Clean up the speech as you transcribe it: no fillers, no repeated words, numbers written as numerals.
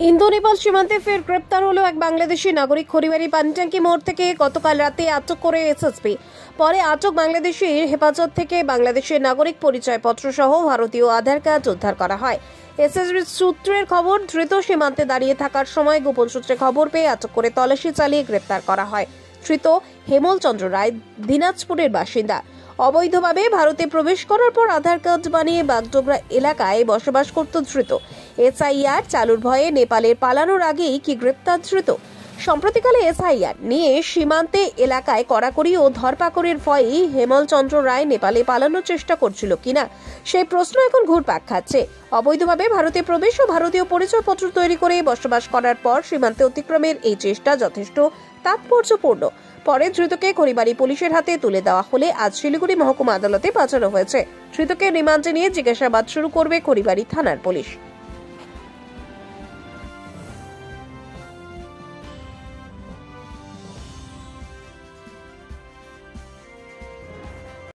Indo Nepal সীমান্তে ফের গ্রেপ্তার হলো এক বাংলাদেশি নাগরিক। খড়িবাড়ি পানিট্যাঙ্কি মোড় থেকে গতকাল রাতে আটক করে এসএসপি। পরে আটক বাংলাদেশির হেফাজত থেকে বাংলাদেশের নাগরিক পরিচয়পত্র সহ ভারতীয় আধার কার্ড উদ্ধার করা হয়। এসএসবি সূত্রের খবর, ধৃত সীমান্তে দাঁড়িয়ে থাকার সময় গোপন সূত্রে খবর পেয়ে আটক করে তল্লাশি চালিয়ে গ্রেপ্তার করা হয়। ধৃত হেমল চন্দ্র রায় দিনাজপুরের বাসিন্দা। অবৈধভাবে ভারতে প্রবেশ করার পর আধার কার্ড বানিয়ে বাগডোগরা এলাকায় বসবাস করত ধৃত। এসআইআর চালুর ভয়ে নেপালের পালানোর আগেই কি গ্রেপ্তার ধৃত? সম্প্রতিকালে এসআইআর নিয়ে সীমান্তে এলাকায় কড়াকড়ি ও ধরপাকড়ের ভয়েই হেমল চন্দ্র রায় নেপালে পালানোর চেষ্টা করছিল কিনা সেই প্রশ্ন এখন ঘুরপাক খাচ্ছে। অবৈধভাবে ভারতে প্রবেশ ও ভারতীয় পরিচয়পত্র তৈরি করে বসবাস করার পর সীমান্তে অতিক্রমের এই চেষ্টা যথেষ্ট তাৎপর্যপূর্ণ। পরে ধৃতকে খড়িবাড়ি পুলিশের হাতে তুলে দেওয়া হলে আজ শিলিগুড়ি মহকুমা আদালতে পাঠানো হয়েছে। ধৃতকে রিমান্ডে নিয়ে জিজ্ঞাসাবাদ শুরু করবে খড়িবাড়ি থানার পুলিশ।